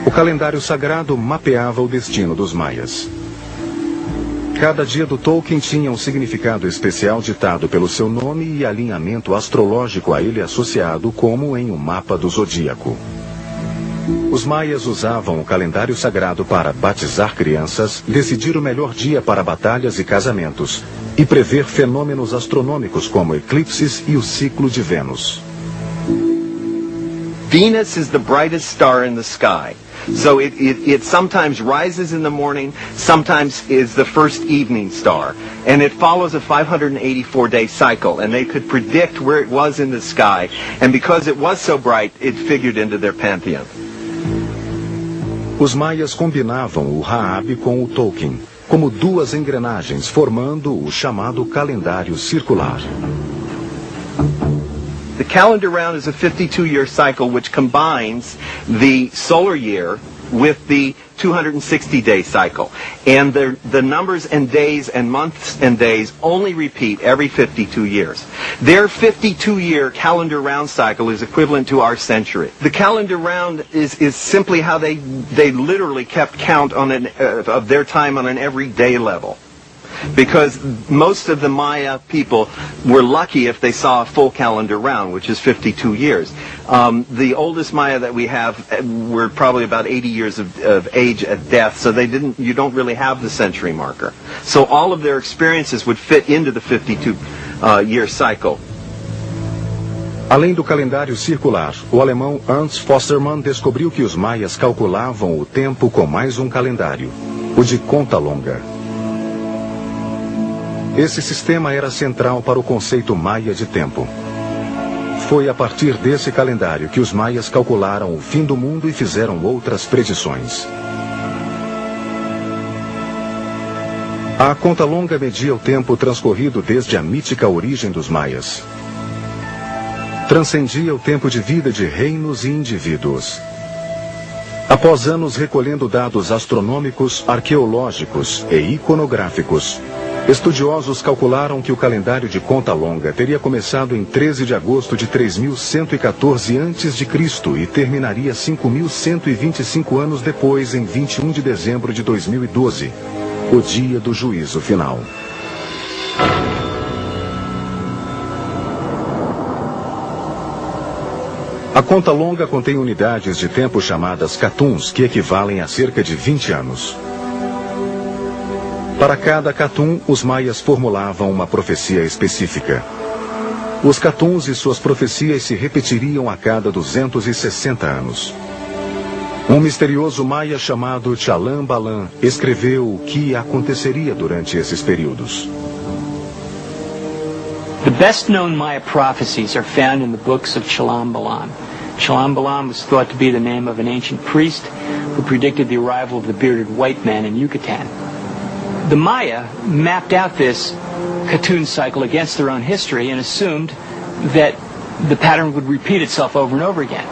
O calendário sagrado mapeava o destino dos maias. Cada dia do Tolkien tinha um significado especial ditado pelo seu nome e alinhamento astrológico a ele associado, como em um mapa do zodíaco. Os maias usavam o calendário sagrado para batizar crianças, decidir o melhor dia para batalhas e casamentos, e prever fenômenos astronômicos como eclipses e o ciclo de Vênus. Venus is the brightest star in the sky. So it sometimes rises in the morning, sometimes is the first evening star. And it follows a 584-day cycle. And they could predict where it was in the sky. And because it was so bright, it figured into their pantheon. Os maias combinavam o Raab com o Tolkien, como duas engrenagens, formando o chamado calendário circular. The calendar round is a 52-year cycle which combines the solar year with the 260-day cycle. And the numbers and days and months and days only repeat every 52 years. Their 52-year calendar round cycle is equivalent to our century. The calendar round is simply how they literally kept count on of their time on an everyday level. Because most of the Maya people were lucky if they saw a full calendar round, which is 52 years. The oldest Maya that we have were probably about 80 years of age at death, so you don't really have the century marker. So all of their experiences would fit into the 52-year cycle. Além do calendário circular, o alemão Ernst Forstermann descobriu que os maias calculavam o tempo com mais um calendário, o de conta longa. Esse sistema era central para o conceito maia de tempo. Foi a partir desse calendário que os maias calcularam o fim do mundo e fizeram outras predições. A conta longa media o tempo transcorrido desde a mítica origem dos maias. Transcendia o tempo de vida de reinos e indivíduos. Após anos recolhendo dados astronômicos, arqueológicos e iconográficos, estudiosos calcularam que o calendário de conta longa teria começado em 13 de agosto de 3114 a.C. e terminaria 5.125 anos depois, em 21 de dezembro de 2012, o dia do juízo final. A conta longa contém unidades de tempo chamadas catuns, que equivalem a cerca de 20 anos. Para cada catum, os maias formulavam uma profecia específica. Os catuns e suas profecias se repetiriam a cada 260 anos. Um misterioso maia chamado Chalam Balam escreveu o que aconteceria durante esses períodos. The best known Maya prophecies are found in the books of Chalam Balam. Chalam Balam was thought to be the name of an ancient priest who predicted the arrival of the bearded white man in Yucatan. The Maya mapped out this Katun cycle against their own history and assumed that the pattern would repeat itself over and over again.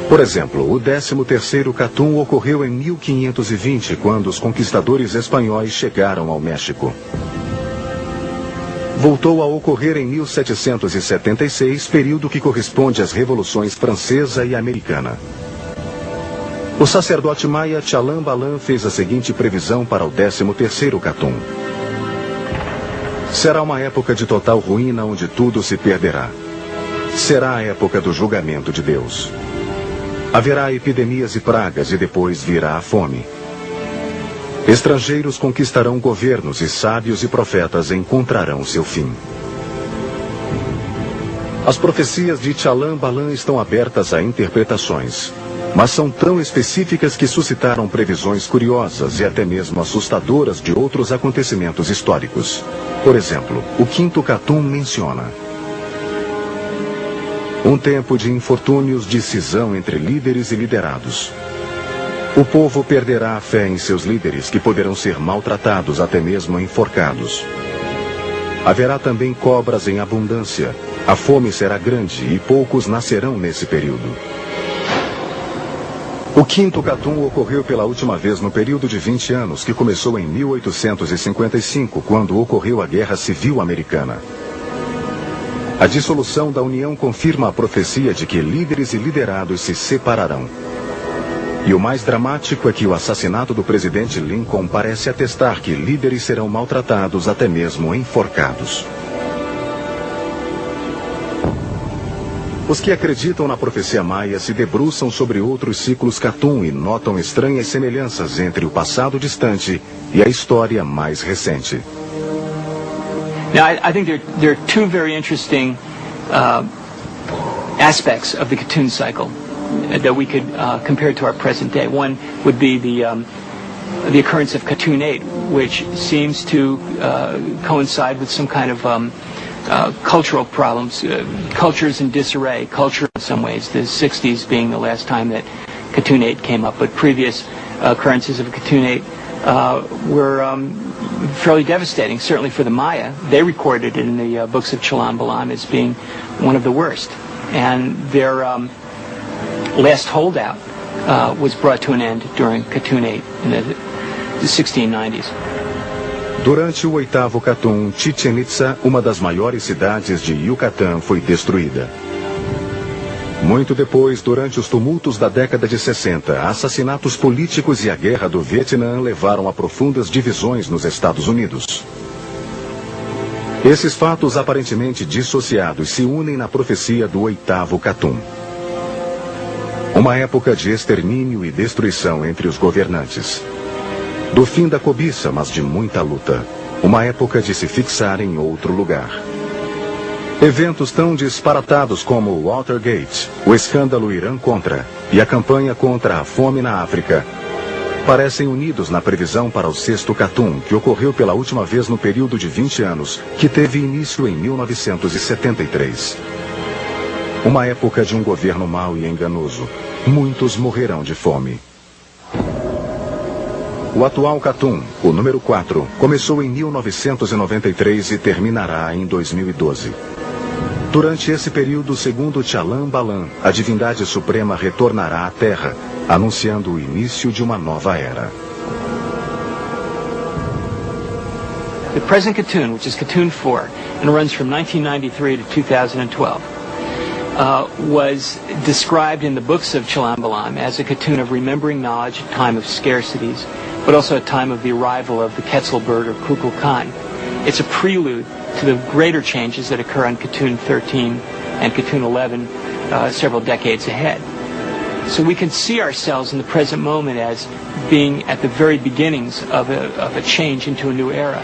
Por exemplo, o 13º Katun ocorreu em 1520, quando os conquistadores espanhóis chegaram ao México. Voltou a ocorrer em 1776, período que corresponde às revoluções francesa e americana. O sacerdote maia Chalam Balam fez a seguinte previsão para o 13º Katun. Será uma época de total ruína onde tudo se perderá. Será a época do julgamento de Deus. Haverá epidemias e pragas e depois virá a fome. Estrangeiros conquistarão governos e sábios e profetas encontrarão seu fim. As profecias de Chalam Balam estão abertas a interpretações, mas são tão específicas que suscitaram previsões curiosas e até mesmo assustadoras de outros acontecimentos históricos. Por exemplo, o 5º Katun menciona: um tempo de infortúnios, de cisão entre líderes e liderados. O povo perderá a fé em seus líderes, que poderão ser maltratados, até mesmo enforcados. Haverá também cobras em abundância. A fome será grande e poucos nascerão nesse período. O 5º Katun ocorreu pela última vez no período de 20 anos, que começou em 1855, quando ocorreu a Guerra Civil Americana. A dissolução da União confirma a profecia de que líderes e liderados se separarão. E o mais dramático é que o assassinato do presidente Lincoln parece atestar que líderes serão maltratados, até mesmo enforcados. Os que acreditam na profecia maia se debruçam sobre outros ciclos Cthulhu e notam estranhas semelhanças entre o passado distante e a história mais recente. Now, I think there are two very interesting aspects of the Cthulhu cycle that we could compare to our present day. One would be the occurrence of Cthulhu 8, which seems to coincide with some kind of cultural problems, cultures in disarray, culture in some ways, the 60s being the last time that Cthulhu 8 came up, but previous occurrences of Cthulhu 8 were fairly devastating, certainly for the Maya. They recorded it in the books of Chilam Balam as being one of the worst. And their last holdout was brought to an end during Cthulhu 8 in the 1690s. Durante o oitavo Cthulhu, Chichen Itza, uma das maiores cidades de Yucatán, foi destruída. Muito depois, durante os tumultos da década de 60, assassinatos políticos e a guerra do Vietnã levaram a profundas divisões nos Estados Unidos. Esses fatos aparentemente dissociados se unem na profecia do oitavo Cthulhu. Uma época de extermínio e destruição entre os governantes. Do fim da cobiça, mas de muita luta. Uma época de se fixar em outro lugar. Eventos tão disparatados como o Watergate, o escândalo Irã-Contra e a campanha contra a fome na África parecem unidos na previsão para o sexto Cthulhu, que ocorreu pela última vez no período de 20 anos, que teve início em 1973. Uma época de um governo mau e enganoso. Muitos morrerão de fome. O atual Cthulhu, o número 4, começou em 1993 e terminará em 2012. Durante esse período, segundo Chalam Balam, a divindade suprema retornará à Terra, anunciando o início de uma nova era. The present Cthulhu, which is Cthulhu 4, and runs from 1993 to 2012, was described in the books of Chilam Balam as a Cthulhu of remembering knowledge, a time of scarcities, but also a time of the arrival of the Quetzal bird or Kukulkan. It's a prelude to the greater changes that occur on Cthulhu 13 and Cthulhu 11 several decades ahead. So we can see ourselves in the present moment as being at the very beginnings of a change into a new era.